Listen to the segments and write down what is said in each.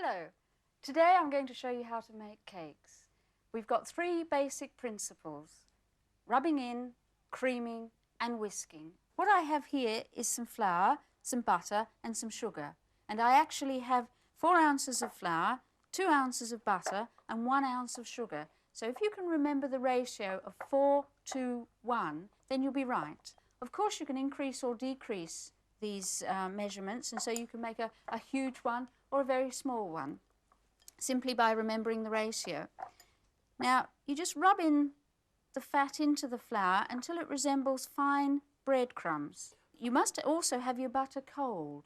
Hello. Today I'm going to show you how to make cakes. We've got three basic principles: rubbing in, creaming and whisking. What I have here is some flour, some butter and some sugar. And I actually have 4 ounces of flour, 2 ounces of butter and 1 ounce of sugar. So if you can remember the ratio of 4 to 1, then you'll be right. Of course you can increase or decrease these measurements, and so you can make a huge one or a very small one, simply by remembering the ratio. Now, you just rub in the fat into the flour until it resembles fine breadcrumbs. You must also have your butter cold.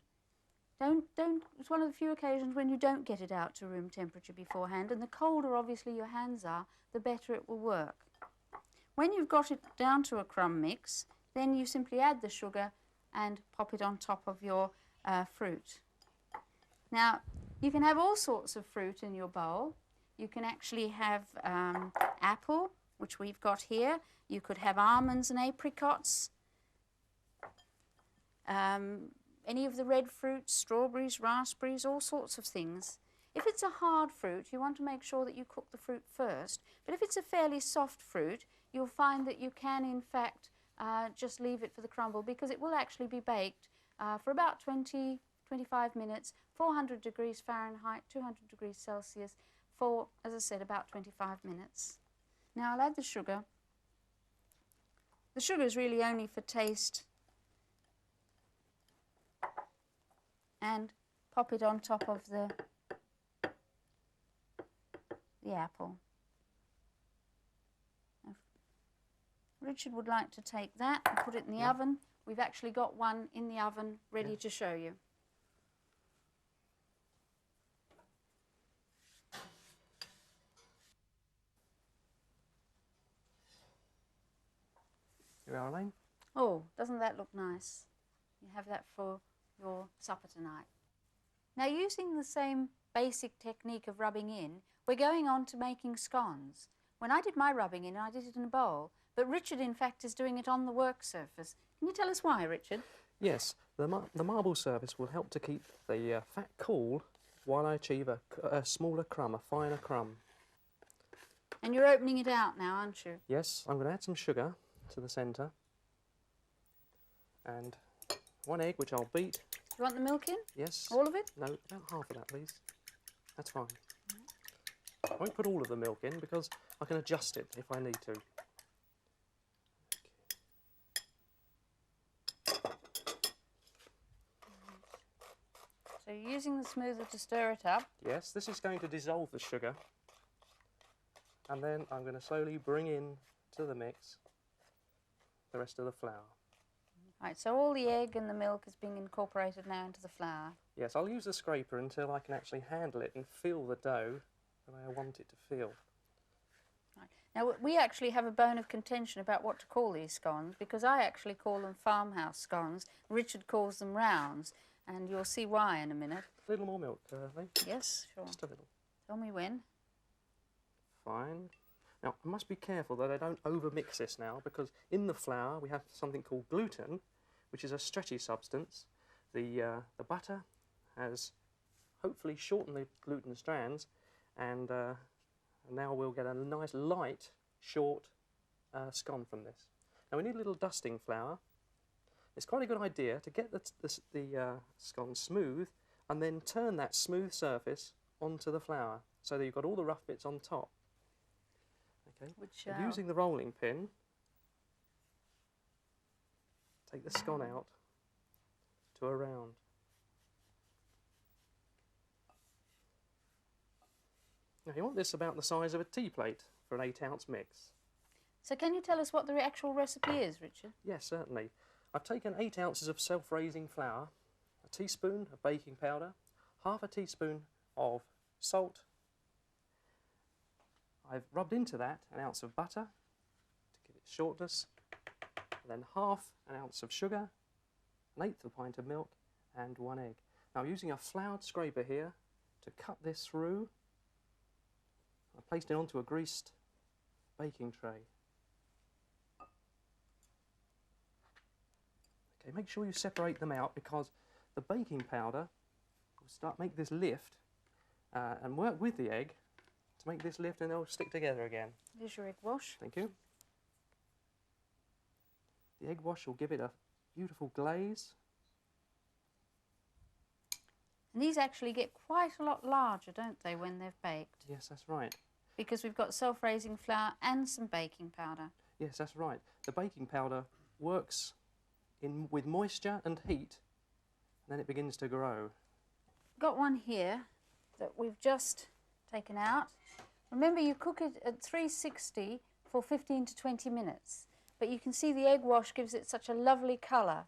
It's one of the few occasions when you don't get it out to room temperature beforehand, and the colder obviously your hands are, the better it will work. When you've got it down to a crumb mix, then you simply add the sugar and pop it on top of your fruit. Now, you can have all sorts of fruit in your bowl. You can actually have apple, which we've got here. You could have almonds and apricots. Any of the red fruits, strawberries, raspberries, all sorts of things. If it's a hard fruit, you want to make sure that you cook the fruit first. But if it's a fairly soft fruit, you'll find that you can, in fact, just leave it for the crumble, because it will actually be baked for about 20-25 minutes, 400 degrees Fahrenheit, 200 degrees Celsius, for, as I said, about 25 minutes. Now I'll add the sugar. The sugar is really only for taste, and pop it on top of the apple. Richard would like to take that and put it in the oven. We've actually got one in the oven ready to show you. Here we are, Elaine. Oh, doesn't that look nice? You have that for your supper tonight. Now, using the same basic technique of rubbing in, we're going on to making scones. When I did my rubbing in, I did it in a bowl, but Richard, in fact, is doing it on the work surface. Can you tell us why, Richard? Yes, the marble surface will help to keep the fat cool while I achieve a smaller crumb, a finer crumb. And you're opening it out now, aren't you? Yes, I'm going to add some sugar to the centre and 1 egg, which I'll beat. Do you want the milk in? Yes. All of it? No, about half of that, please. That's fine. I won't put all of the milk in because I can adjust it if I need to. So you're using the smoother to stir it up? Yes, this is going to dissolve the sugar, and then I'm going to slowly bring in to the mix the rest of the flour. Right, so all the egg and the milk is being incorporated now into the flour. Yes, I'll use the scraper until I can actually handle it and feel the dough the way I want it to feel. Right. Now, we actually have a bone of contention about what to call these scones, because I actually call them farmhouse scones. Richard calls them rounds, and you'll see why in a minute. A little more milk, Lee? Yes, sure. Just a little. Tell me when. Fine. Now, I must be careful that I don't over-mix this now, because in the flour we have something called gluten, which is a stretchy substance. The butter has hopefully shortened the gluten strands, and now we'll get a nice light, short scone from this. Now we need a little dusting flour. It's quite a good idea to get the scone smooth and then turn that smooth surface onto the flour so that you've got all the rough bits on top. Okay. And using the rolling pin, take the scone out to a round. Now you want this about the size of a tea plate for an 8-ounce mix. So can you tell us what the actual recipe is, Richard? Yes, certainly. I've taken 8 ounces of self-raising flour, a teaspoon of baking powder, half a teaspoon of salt. I've rubbed into that an ounce of butter to give it shortness, and then half an ounce of sugar, 1/8 of a pint of milk, and 1 egg. Now I'm using a floured scraper here to cut this through. I placed it onto a greased baking tray. Okay, make sure you separate them out, because the baking powder will make this lift, and work with the egg to make this lift and they'll stick together again. Here's your egg wash. Thank you. The egg wash will give it a beautiful glaze. And these actually get quite a lot larger, don't they, when they've baked? Yes, that's right. Because we've got self-raising flour and some baking powder. Yes, that's right. The baking powder works with moisture and heat, and then it begins to grow. Got one here that we've just taken out. Remember, you cook it at 360 for 15 to 20 minutes, but you can see the egg wash gives it such a lovely colour.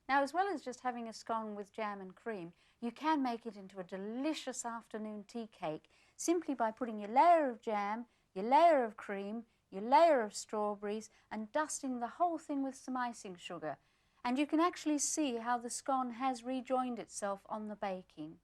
Now, as well as just having a scone with jam and cream, you can make it into a delicious afternoon tea cake simply by putting your layer of jam, your layer of cream, your layer of strawberries and dusting the whole thing with some icing sugar. And you can actually see how the scone has rejoined itself on the baking.